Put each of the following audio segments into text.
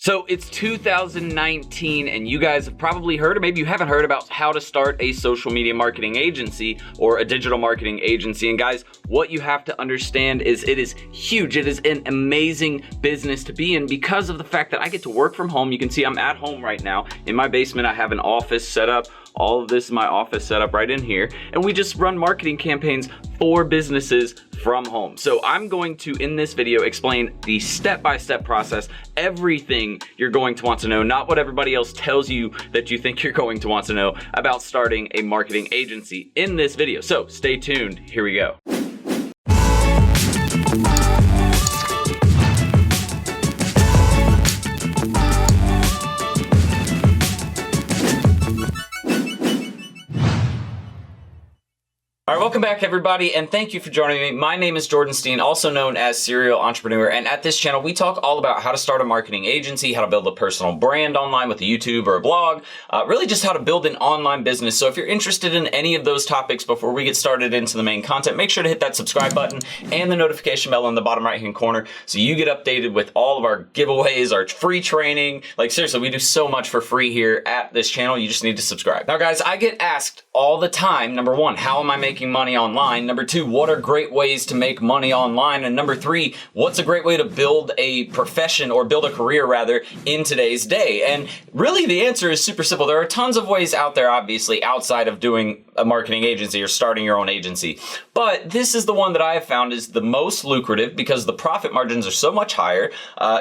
So it's 2019 and you guys have probably heard, or maybe you haven't heard, about how to start a social media marketing agency or a digital marketing agency. And guys, what you have to understand is it is huge. It is an amazing business to be in because of the fact that I get to work from home. You can see I'm at home right now. In my basement, I have an office set up. All of this is my office set up right in here. And we just run marketing campaigns for businesses from home. So I'm going to, in this video, explain the step-by-step process, everything you're going to want to know, not what everybody else tells you that you think you're going to want to know about starting a marketing agency in this video. So stay tuned, here we go. All right, welcome back everybody, and thank you for joining me. My name is Jordan Steen, also known as Serial Entrepreneur, and at this channel, we talk all about how to start a marketing agency, how to build a personal brand online with a YouTube or a blog, really just how to build an online business. So if you're interested in any of those topics before we get started into the main content, make sure to hit that subscribe button and the notification bell in the bottom right-hand corner so you get updated with all of our giveaways, our free training. Like seriously, we do so much for free here at this channel. You just need to subscribe. Now guys, I get asked all the time, number one, how am I making money online? Number two, what are great ways to make money online? And number three, what's a great way to build a profession or build a career rather in today's day? And really the answer is super simple. There are tons of ways out there, obviously, outside of doing a marketing agency or starting your own agency. But this is the one that I have found is the most lucrative because the profit margins are so much higher.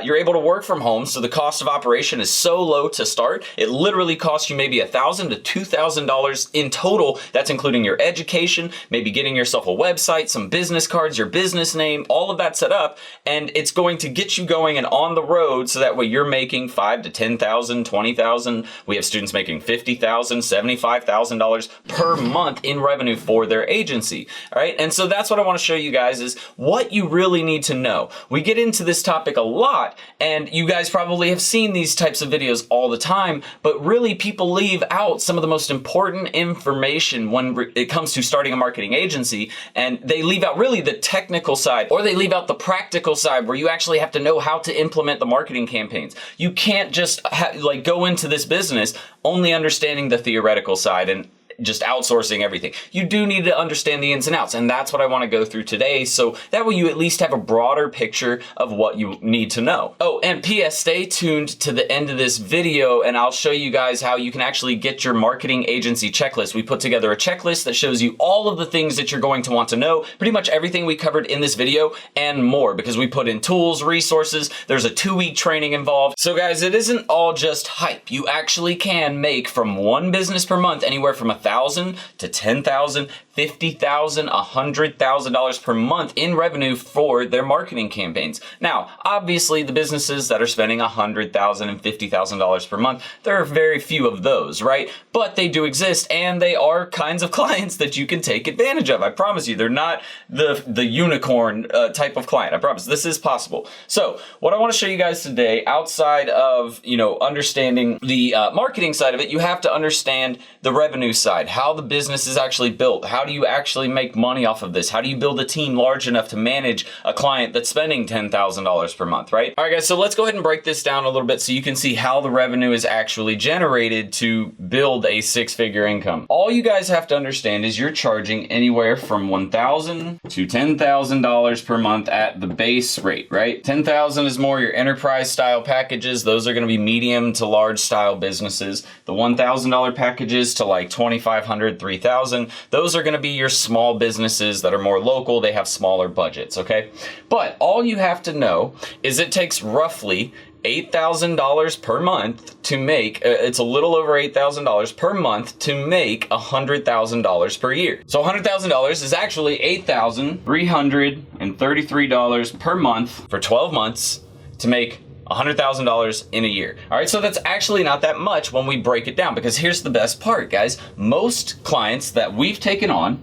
You're able to work from home, so the cost of operation is so low to start. It literally costs you maybe $1,000 to $2,000 in total. That's including your education, maybe getting yourself a website, some business cards, your business name, all of that set up, and it's going to get you going and on the road so that way you're making $5,000 to $10,000, $20,000. We have students making $50,000, $75,000 per month in revenue for their agency. All right, and so that's what I want to show you guys is what you really need to know. We get into this topic a lot, and you guys probably have seen these types of videos all the time, but really people leave out some of the most important information when it comes to starting a marketing agency, and they leave out really the technical side, or they leave out the practical side where you actually have to know how to implement the marketing campaigns. You can't just like go into this business only understanding the theoretical side and just outsourcing everything. You do need to understand the ins and outs, and that's what I want to go through today, so that way you at least have a broader picture of what you need to know. Oh, and P.S. stay tuned to the end of this video, and I'll show you guys how you can actually get your marketing agency checklist. We put together a checklist that shows you all of the things that you're going to want to know, pretty much everything we covered in this video and more, because we put in tools, resources, there's a 2-week training involved. So guys, it isn't all just hype. You actually can make from one business per month anywhere from $1,000 to $10,000, $50,000, $100,000 per month in revenue for their marketing campaigns. Now, obviously, the businesses that are spending $100,000 and $50,000 per month, there are very few of those, right? But they do exist, and they are kinds of clients that you can take advantage of. I promise you, they're not the unicorn type of client. I promise this is possible. So, what I want to show you guys today, outside of understanding the marketing side of it, you have to understand the revenue side, how the business is actually built. How do you actually make money off of this? How do you build a team large enough to manage a client that's spending $10,000 per month, right? All right, guys, so let's go ahead and break this down a little bit so you can see how the revenue is actually generated to build a 6-figure income. All you guys have to understand is you're charging anywhere from $1,000 to $10,000 per month at the base rate, right? $10,000 is more your enterprise style packages. Those are going to be medium to large style businesses. The $1,000 packages to like $2,500, $3,000, those are going to be your small businesses that are more local. They have smaller budgets, okay? But all you have to know is it takes roughly $8,000 per month to make, it's a little over $8,000 per month to make $100,000 per year. So $100,000 is actually $8,333 per month for 12 months to make $100,000 in a year. All right, so that's actually not that much when we break it down, because here's the best part, guys. Most clients that we've taken on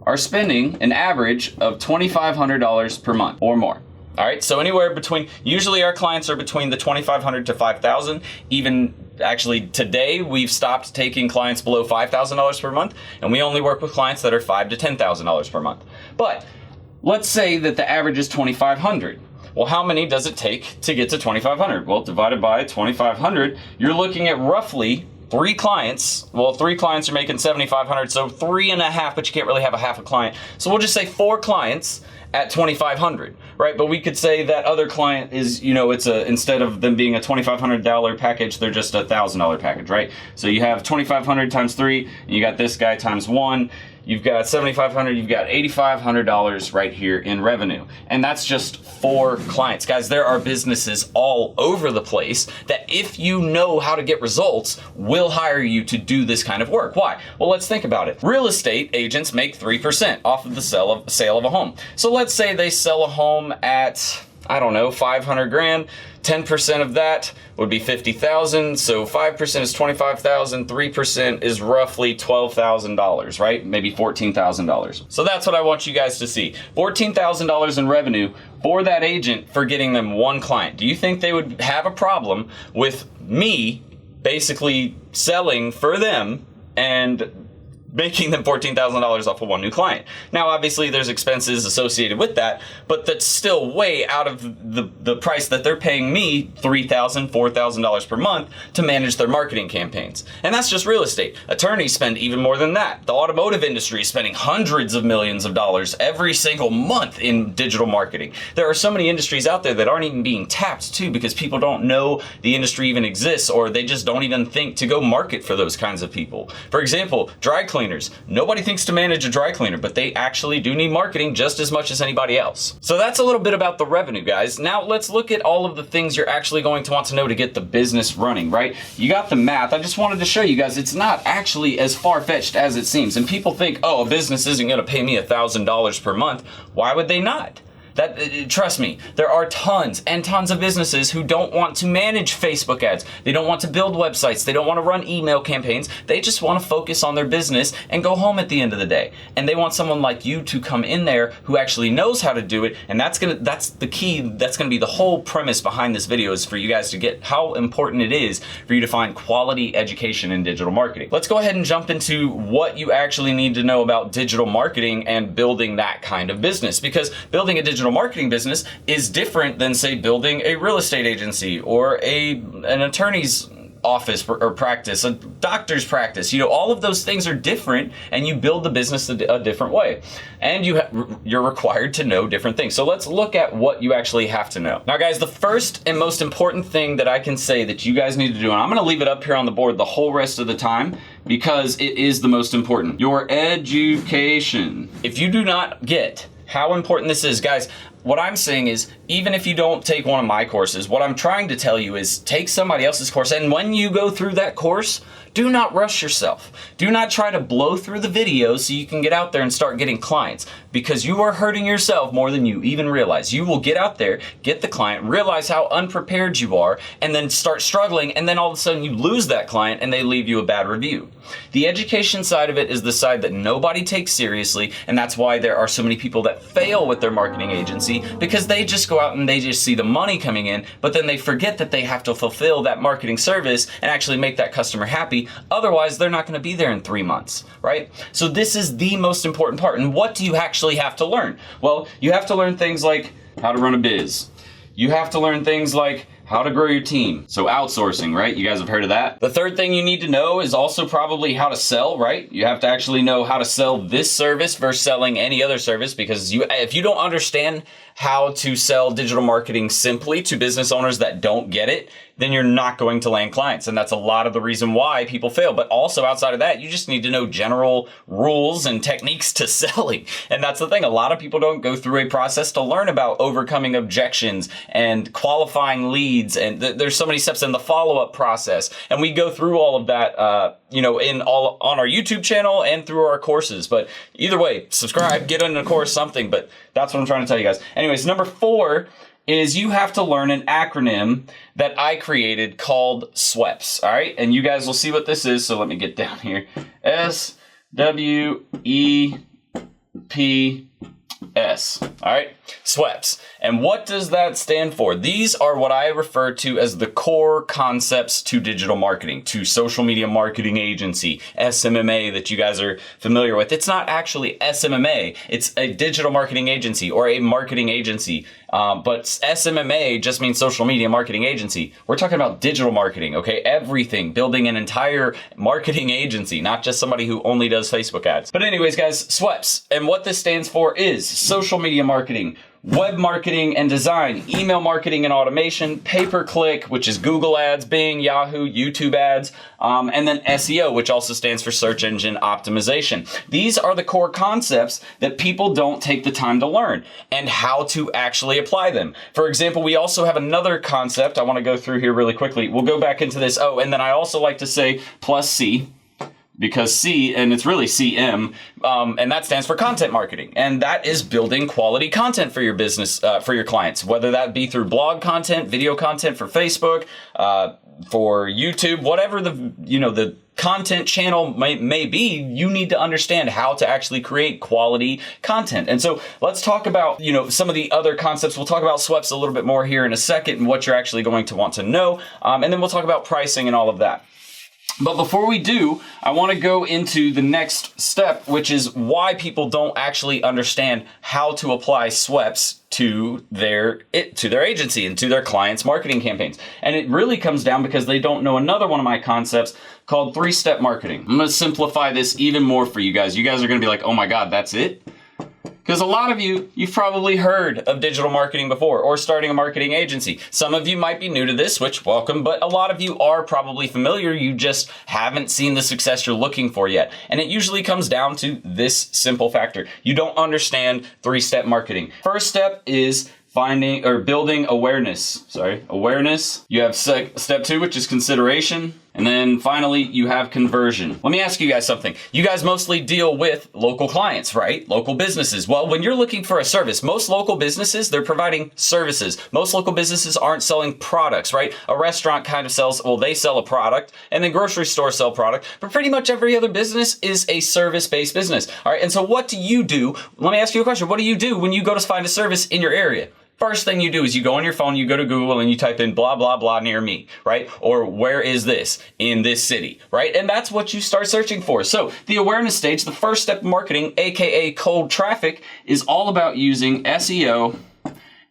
are spending an average of $2,500 per month or more. All right, so anywhere between, usually our clients are between the $2,500 to $5,000. Even actually today, we've stopped taking clients below $5,000 per month, and we only work with clients that are $5,000 to $10,000 per month. But let's say that the average is $2,500. Well, how many does it take to get to 2,500? Well, divided by 2,500, you're looking at roughly 3 clients. Well, 3 clients are making 7,500, so 3.5, but you can't really have a half a client. So we'll just say 4 clients at 2,500, right? But we could say that other client is, it's instead of them being a $2,500 package, they're just a $1,000 package, right? So you have 2,500 times 3, and you got this guy times 1. You've got 7,500, you've got $8,500 right here in revenue. And that's just 4 clients. Guys, there are businesses all over the place that if you know how to get results, will hire you to do this kind of work. Why? Well, let's think about it. Real estate agents make 3% off of the sale of a home. So let's say they sell a home at, I don't know, 500 grand. 10% of that would be 50,000. So 5% is 25,000. 3% is roughly $12,000, right? Maybe $14,000. So that's what I want you guys to see. $14,000 in revenue for that agent for getting them 1 client. Do you think they would have a problem with me basically selling for them and making them $14,000 off of 1 new client? Now, obviously, there's expenses associated with that, but that's still way out of the price that they're paying me, $3,000, $4,000 per month to manage their marketing campaigns. And that's just real estate. Attorneys spend even more than that. The automotive industry is spending hundreds of millions of dollars every single month in digital marketing. There are so many industries out there that aren't even being tapped too, because people don't know the industry even exists, or they just don't even think to go market for those kinds of people. For example, dry cleaners. Nobody thinks to manage a dry cleaner, but they actually do need marketing just as much as anybody else. So that's a little bit about the revenue, guys. Now let's look at all of the things you're actually going to want to know to get the business running, right? You got the math. I just wanted to show you guys it's not actually as far-fetched as it seems. And people think, oh, a business isn't going to pay me $1,000 per month. Why would they not? Trust me, there are tons and tons of businesses who don't want to manage Facebook ads. They don't want to build websites. They don't want to run email campaigns. They just want to focus on their business and go home at the end of the day. And they want someone like you to come in there who actually knows how to do it. And that's the key. That's going to be the whole premise behind this video, is for you guys to get how important it is for you to find quality education in digital marketing. Let's go ahead and jump into what you actually need to know about digital marketing and building that kind of business, because building a digital marketing business is different than, say, building a real estate agency or an attorney's office or practice, a doctor's practice. All of those things are different, and you build the business a different way. And you're required to know different things. So let's look at what you actually have to know. Now, guys, the first and most important thing that I can say that you guys need to do, and I'm going to leave it up here on the board the whole rest of the time because it is the most important, your education. If you do not get how important this is, guys, what I'm saying is, even if you don't take one of my courses, what I'm trying to tell you is take somebody else's course. And when you go through that course, do not rush yourself. Do not try to blow through the videos so you can get out there and start getting clients, because you are hurting yourself more than you even realize. You will get out there, get the client, realize how unprepared you are, and then start struggling. And then all of a sudden you lose that client and they leave you a bad review. The education side of it is the side that nobody takes seriously. And that's why there are so many people that fail with their marketing agency, because they just go out and they just see the money coming in, but then they forget that they have to fulfill that marketing service and actually make that customer happy. Otherwise, they're not going to be there in 3 months, right? So this is the most important part. And what do you actually have to learn? Well, you have to learn things like how to run a biz. You have to learn things like how to grow your team. So outsourcing, right? You guys have heard of that. The third thing you need to know is also probably how to sell, right? You have to actually know how to sell this service versus selling any other service, because if you don't understand how to sell digital marketing simply to business owners that don't get it, then you're not going to land clients. And that's a lot of the reason why people fail. But also outside of that, you just need to know general rules and techniques to selling. And that's the thing. A lot of people don't go through a process to learn about overcoming objections and qualifying leads. And there's so many steps in the follow-up process. And we go through all of that, on our YouTube channel and through our courses. But either way, subscribe, get in a course, something. But that's what I'm trying to tell you guys. Anyways, number 4 is you have to learn an acronym that I created called SWEPS, all right? And you guys will see what this is, so let me get down here. SWEPS, all right? SWEPS. And what does that stand for? These are what I refer to as the core concepts to digital marketing, to social media marketing agency, SMMA, that you guys are familiar with. It's not actually SMMA. It's a digital marketing agency or a marketing agency. But SMMA just means social media marketing agency. We're talking about digital marketing, okay? Everything, building an entire marketing agency, not just somebody who only does Facebook ads. But anyways, guys, SWEPS, and what this stands for is social media marketing, web marketing and design, email marketing and automation, pay-per-click, which is Google ads, Bing, Yahoo, YouTube ads, and then SEO, which also stands for search engine optimization. These are the core concepts that people don't take the time to learn and how to actually apply them. For example, we also have another concept I want to go through here really quickly. We'll go back into this. Oh, and then I also like to say plus C, because C, and it's really CM, and that stands for content marketing. And that is building quality content for your business, for your clients, whether that be through blog content, video content for Facebook, for YouTube, whatever the content channel may be, you need to understand how to actually create quality content. And so let's talk about, some of the other concepts. We'll talk about SWEPS a little bit more here in a second and what you're actually going to want to know. And then we'll talk about pricing and all of that. But before we do, I want to go into the next step, which is why people don't actually understand how to apply SWEPS to their agency and to their clients' marketing campaigns. And it really comes down because they don't know another one of my concepts called 3-step marketing. I'm going to simplify this even more for you guys. You guys are going to be like, oh my God, that's it? Because a lot of you've probably heard of digital marketing before or starting a marketing agency. Some of you might be new to this, which welcome, but a lot of you are probably familiar. You just haven't seen the success you're looking for yet. And it usually comes down to this simple factor. You don't understand 3-step marketing. First step is finding or building awareness. Awareness. You have step 2, which is consideration. And then finally, you have conversion. Let me ask you guys something. You guys mostly deal with local clients, right? Local businesses. Well, when you're looking for a service, most local businesses, they're providing services. Most local businesses aren't selling products, right? A restaurant kind of sells, they sell a product, and then grocery stores sell product, but pretty much every other business is a service-based business. All right, and so what do you do? Let me ask you a question. What do you do when you go to find a service in your area? First thing you do is you go on your phone, you go to Google, and you type in blah, blah, blah near me, right? Or where is this in this city, right? And that's what you start searching for. So the awareness stage, the first step of marketing, AKA cold traffic, is all about using SEO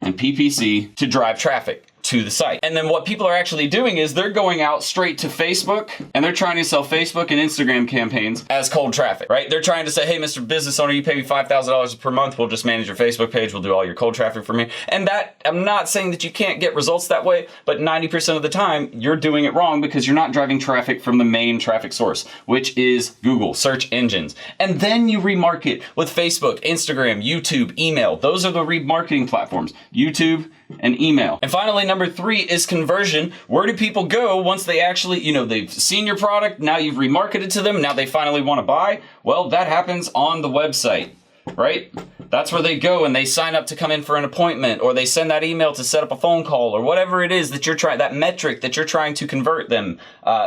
and PPC to drive traffic to the site. And then what people are actually doing is they're going out straight to Facebook and they're trying to sell Facebook and Instagram campaigns as cold traffic, right? They're trying to say, hey, Mr. Business Owner, you pay me $5,000 per month. We'll just manage your Facebook page. We'll do all your cold traffic for me. And that, I'm not saying that you can't get results that way, but 90% of the time you're doing it wrong because you're not driving traffic from the main traffic source, which is Google, search engines. And then you remarket with Facebook, Instagram, YouTube, email. Those are the remarketing platforms, YouTube and email. And finally, number 3 is conversion. Where do people go once they actually, they've seen your product, now you've remarketed to them, now they finally want to buy? Well, that happens on the website, right? That's where they go and they sign up to come in for an appointment, or they send that email to set up a phone call, or whatever it is that you're trying, that metric that you're trying to convert them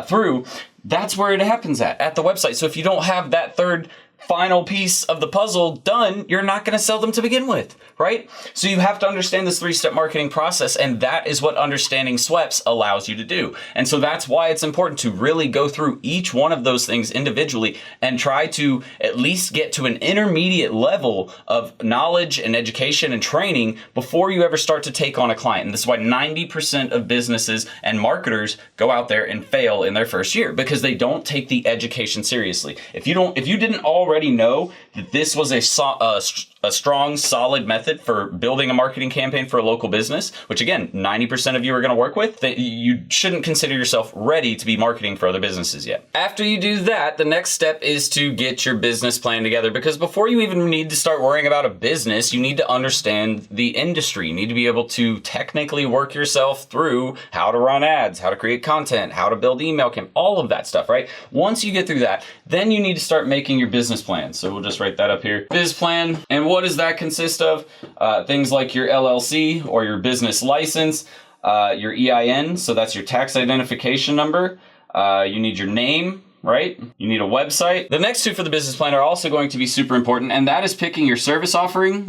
through. That's where it happens at the website. So if you don't have that third final piece of the puzzle done, you're not going to sell them to begin with, right? So you have to understand this 3-step marketing process, and that is what understanding SWEPS allows you to do. And so that's why it's important to really go through each one of those things individually and try to at least get to an intermediate level of knowledge and education and training before you ever start to take on a client. And this is why 90% of businesses and marketers go out there and fail in their first year, because they don't take the education seriously. If you didn't already know that this was a strong, solid method for building a marketing campaign for a local business, which again, 90% of you are going to work with, that you shouldn't consider yourself ready to be marketing for other businesses yet. After you do that, the next step is to get your business plan together, because before you even need to start worrying about a business, you need to understand the industry. You need to be able to technically work yourself through how to run ads, how to create content, how to build email campaigns, all of that stuff, right? Once you get through that, then you need to start making your business plan. So we'll just write that up here. Biz plan. And what does that consist of? Things like your LLC or your business license, your EIN, so that's your tax identification number. You need your name, right? You need a website. The next 2 for the business plan are also going to be super important, and that is picking your service offering.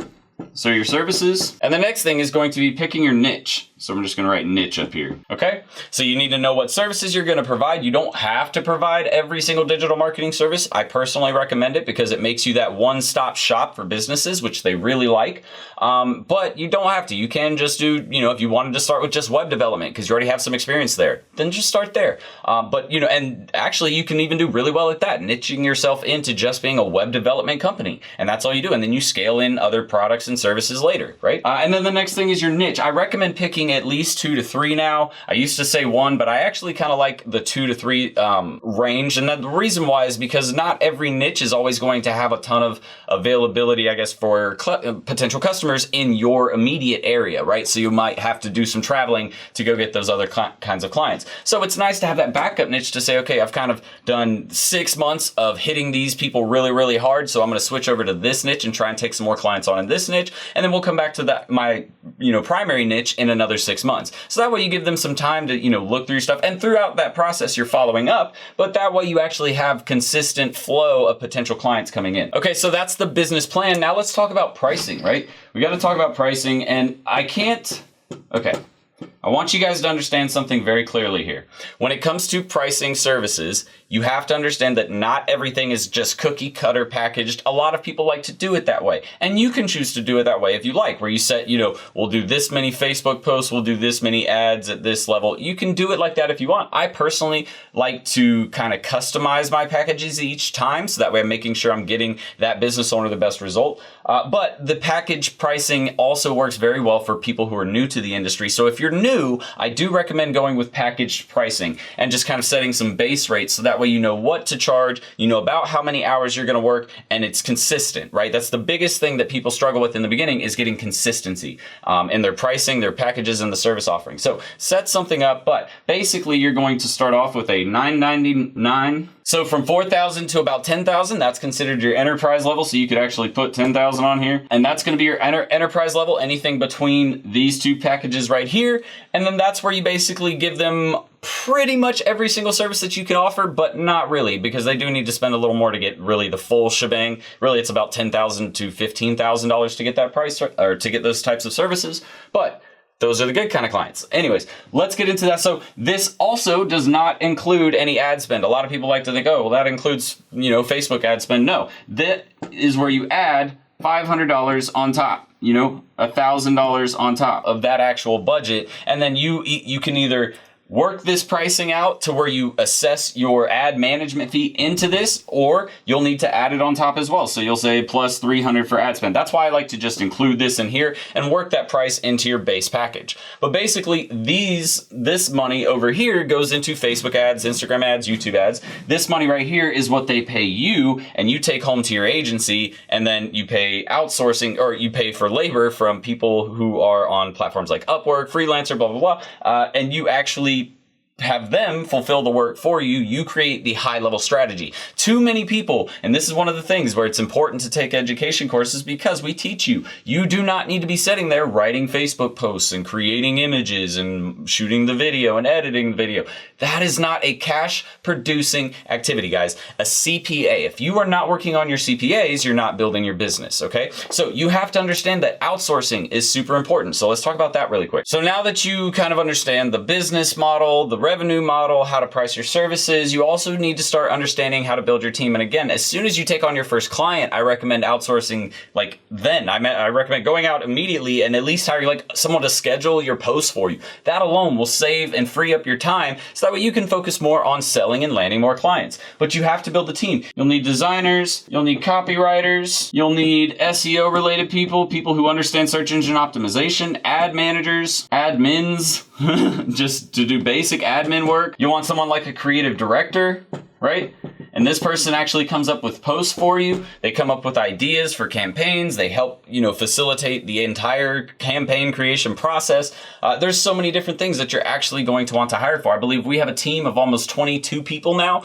So your services. And the next thing is going to be picking your niche. So I'm just going to write niche up here. Okay. So you need to know what services you're going to provide. You don't have to provide every single digital marketing service. I personally recommend it because it makes you that one-stop shop for businesses, which they really like. But you don't have to. You can just do, if you wanted to start with just web development because you already have some experience there, then just start there. But and actually you can even do really well at that, niching yourself into just being a web development company. And that's all you do. And then you scale in other products and services later, right? And then the next thing is your niche. I recommend picking at least 2 to 3 now. I used to say 1, but I actually kind of like the 2 to 3 range. And the reason why is because not every niche is always going to have a ton of availability, I guess, for potential customers in your immediate area, right? So you might have to do some traveling to go get those other kinds of clients. So it's nice to have that backup niche to say, okay, I've kind of done 6 months of hitting these people really, really hard. So I'm going to switch over to this niche and try and take some more clients on in this niche. And then we'll come back to my primary niche in another 6 months. So that way you give them some time to, look through your stuff. And throughout that process, you're following up, but that way you actually have consistent flow of potential clients coming in. Okay, so that's the business plan. Now let's talk about pricing, right? We got to talk about pricing, and I want you guys to understand something very clearly here. When it comes to pricing services, you have to understand that not everything is just cookie cutter packaged. A lot of people like to do it that way. And you can choose to do it that way if you like, where you set, we'll do this many Facebook posts, we'll do this many ads at this level. You can do it like that if you want. I personally like to kind of customize my packages each time, so that way I'm making sure I'm getting that business owner the best result. But the package pricing also works very well for people who are new to the industry. So if you're new, I do recommend going with packaged pricing and just kind of setting some base rates, so that way you know what to charge, you know about how many hours you're going to work, and it's consistent, right? That's the biggest thing that people struggle with in the beginning, is getting consistency in their pricing, their packages, and the service offering. So set something up, but basically you're going to start off with a $9.99. So from 4,000 to about 10,000, that's considered your enterprise level. So you could actually put 10,000 on here, and that's going to be your enterprise level, anything between these two packages right here. And then that's where you basically give them pretty much every single service that you can offer, but not really, because they do need to spend a little more to get really the full shebang. Really, it's about $10,000 to $15,000 to get that price, or to get those types of services. But those are the good kind of clients. Anyways, let's get into that. So this also does not include any ad spend. A lot of people like to think, oh, well, that includes, Facebook ad spend. No, that is where you add $500 on top, $1,000 on top of that actual budget. And then you can either work this pricing out to where you assess your ad management fee into this, or you'll need to add it on top as well. So you'll say plus 300 for ad spend. That's why I like to just include this in here and work that price into your base package. But basically this money over here goes into Facebook ads, Instagram ads, YouTube ads. This money right here is what they pay you, and you take home to your agency, and then you pay outsourcing, or you pay for labor from people who are on platforms like Upwork, Freelancer, blah, blah, blah. And you actually have them fulfill the work for you. You create the high level strategy. Too many people, and this is one of the things where it's important to take education courses, because we teach you, you do not need to be sitting there writing Facebook posts and creating images and shooting the video and editing the video. That is not a cash producing activity, guys. A CPA, if you are not working on your CPAs, you're not building your business, okay? So you have to understand that outsourcing is super important. So let's talk about that really quick. So now that you kind of understand the business model, the revenue model, how to price your services, you also need to start understanding how to build your team. And again, as soon as you take on your first client, I recommend outsourcing I recommend going out immediately and at least hire someone to schedule your posts for you. That alone will save and free up your time, so that way you can focus more on selling and landing more clients. But you have to build a team. You'll need designers, you'll need copywriters, you'll need SEO related people who understand search engine optimization, ad managers, admins, just to do basic admin work. You want someone like a creative director, right? And this person actually comes up with posts for you. They come up with ideas for campaigns. They help, facilitate the entire campaign creation process. There's so many different things that you're actually going to want to hire for. I believe we have a team of almost 22 people now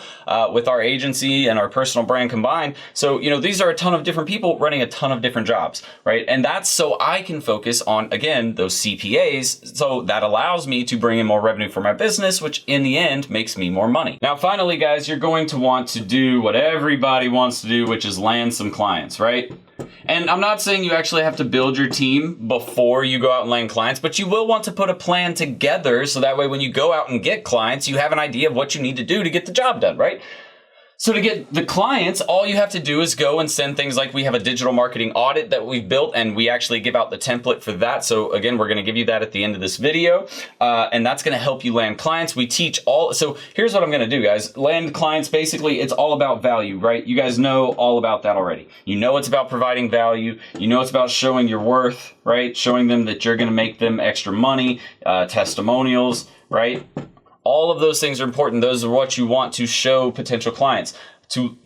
with our agency and our personal brand combined. So, these are a ton of different people running a ton of different jobs, right? And that's so I can focus on, again, those CPAs. So that allows me to bring in more revenue for my business, which in the end makes me more money. Now, finally, guys, you're going to want to do what everybody wants to do, which is land some clients, right? And I'm not saying you actually have to build your team before you go out and land clients, but you will want to put a plan together so that way when you go out and get clients, you have an idea of what you need to do to get the job done, right? So to get the clients, all you have to do is go and send things like we have a digital marketing audit that we've built, and we actually give out the template for that. So again, we're going to give you that at the end of this video, and that's going to help you land clients. We teach all. So here's what I'm going to do, guys. Land clients, basically, it's all about value, right? You guys know all about that already. You know it's about providing value. You know it's about showing your worth, right? Showing them that you're going to make them extra money, testimonials, right? All of those things are important. Those are what you want to show potential clients to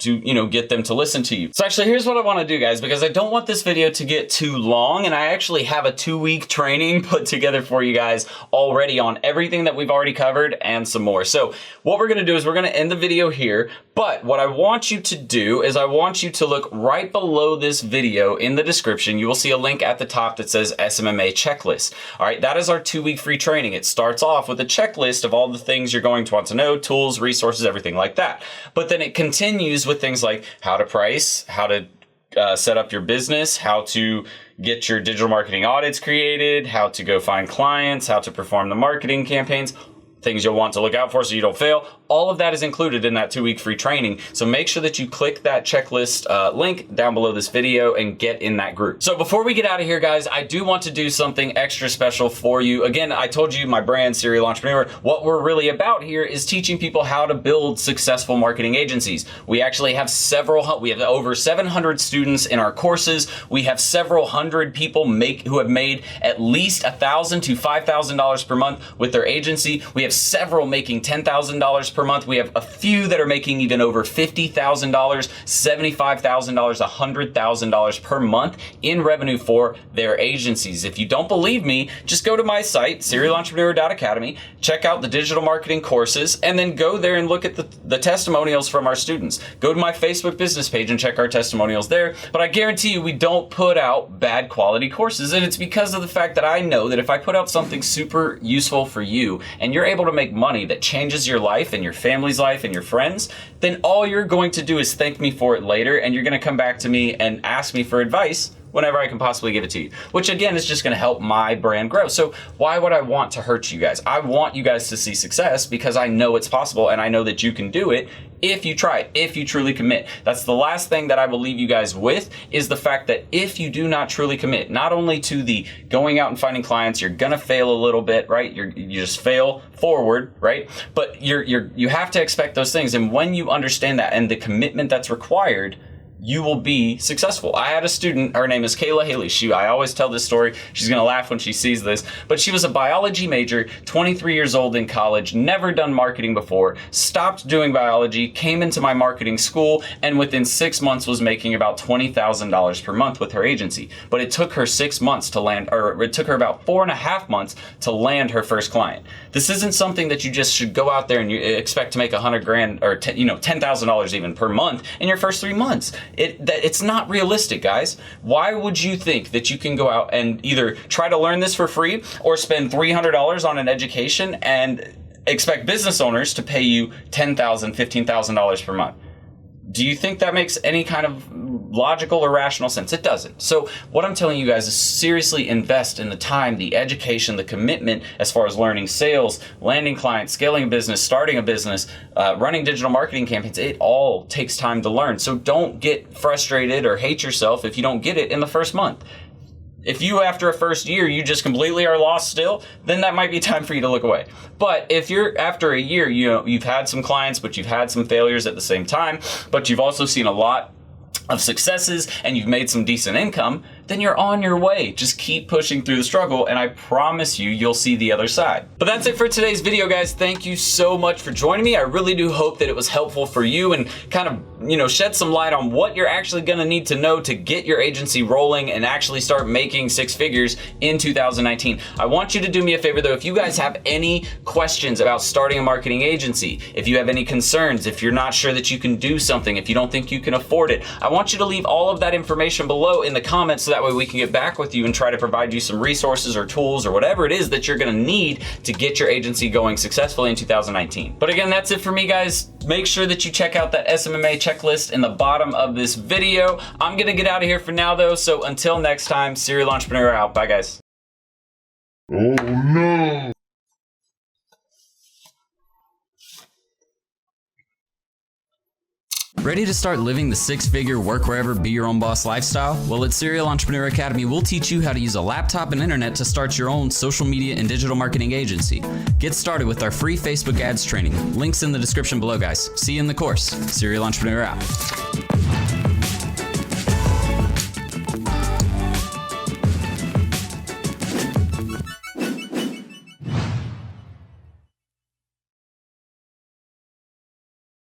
get them to listen to you. So actually, here's what I want to do, guys, because I don't want this video to get too long, and I actually have a 2-week training put together for you guys already on everything that we've already covered and some more. So what we're going to do is we're going to end the video here, but what I want you to do is I want you to look right below this video in the description. You will see a link at the top that says SMMA checklist. All right, that is our 2-week free training. It starts off with a checklist of all the things you're going to want to know, tools, resources, everything like that. But then it continues with things like how to price, how to set up your business, how to get your digital marketing audits created, how to go find clients, how to perform the marketing campaigns, things you'll want to look out for so you don't fail. All of that is included in that 2-week free training. So make sure that you click that checklist link down below this video and get in that group. So before we get out of here, guys, I do want to do something extra special for you. Again, I told you my brand, Serial Entrepreneur. What we're really about here is teaching people how to build successful marketing agencies. We actually have we have over 700 students in our courses. We have several hundred people who have made at least $1,000 to $5,000 per month with their agency. We have several making $10,000 per month. We have a few that are making even over $50,000, $75,000, $100,000 per month in revenue for their agencies. If you don't believe me, just go to my site, serialentrepreneur.academy, check out the digital marketing courses, and then go there and look at the testimonials from our students. Go to my Facebook business page and check our testimonials there. But I guarantee you, we don't put out bad quality courses, and it's because of the fact that I know that if I put out something super useful for you and you're able to make money that changes your life and your family's life and your friends, then all you're going to do is thank me for it later, and you're going to come back to me and ask me for advice whenever I can possibly give it to you, which again is just going to help my brand grow. So why would I want to hurt you guys? I want you guys to see success because I know it's possible, and I know that you can do it if you try it, if you truly commit. That's the last thing that I will leave you guys with, is the fact that if you do not truly commit, not only to the going out and finding clients, you're gonna fail a little bit, right? You just fail forward, right? But you have to expect those things, and when you understand that and the commitment that's required, you will be successful. I had a student, her name is Kayla Haley. I always tell this story. She's gonna laugh when she sees this, but she was a biology major, 23 years old in college, never done marketing before, stopped doing biology, came into my marketing school, and within 6 months was making about $20,000 per month with her agency. But it took her 6 months to land, or it took her about 4.5 months to land her first client. This isn't something that you just should go out there and you expect to make $100,000 or $10,000 even per month in your first 3 months. It's not realistic, guys. Why would you think that you can go out and either try to learn this for free or spend $300 on an education and expect business owners to pay you $10,000, $15,000 per month? Do you think that makes any kind of logical or rational sense? It doesn't. So what I'm telling you guys is seriously invest in the time, the education, the commitment as far as learning sales, landing clients, scaling a business, starting a business, running digital marketing campaigns. It all takes time to learn. So don't get frustrated or hate yourself if you don't get it in the first month. If you, after a first year, you just completely are lost still, then that might be time for you to look away. But if you're, after a year, you've had some clients, but you've had some failures at the same time, but you've also seen a lot of successes and you've made some decent income, then you're on your way. Just keep pushing through the struggle, and I promise you, you'll see the other side. But that's it for today's video, guys. Thank you so much for joining me. I really do hope that it was helpful for you and kind of, shed some light on what you're actually gonna need to know to get your agency rolling and actually start making 6 figures in 2019. I want you to do me a favor though. If you guys have any questions about starting a marketing agency, if you have any concerns, if you're not sure that you can do something, if you don't think you can afford it, I want you to leave all of that information below in the comments so that That way we can get back with you and try to provide you some resources or tools or whatever it is that you're gonna need to get your agency going successfully in 2019. But again, that's it for me, guys. Make sure that you check out that SMMA checklist in the bottom of this video. I'm gonna get out of here for now though, so until next time, Serial Entrepreneur out. Bye guys. Oh no! Ready to start living the six-figure work wherever, be your own boss lifestyle? Well, at Serial Entrepreneur Academy, we'll teach you how to use a laptop and internet to start your own social media and digital marketing agency. Get started with our free Facebook ads training. Links in the description below, guys. See you in the course. Serial Entrepreneur out.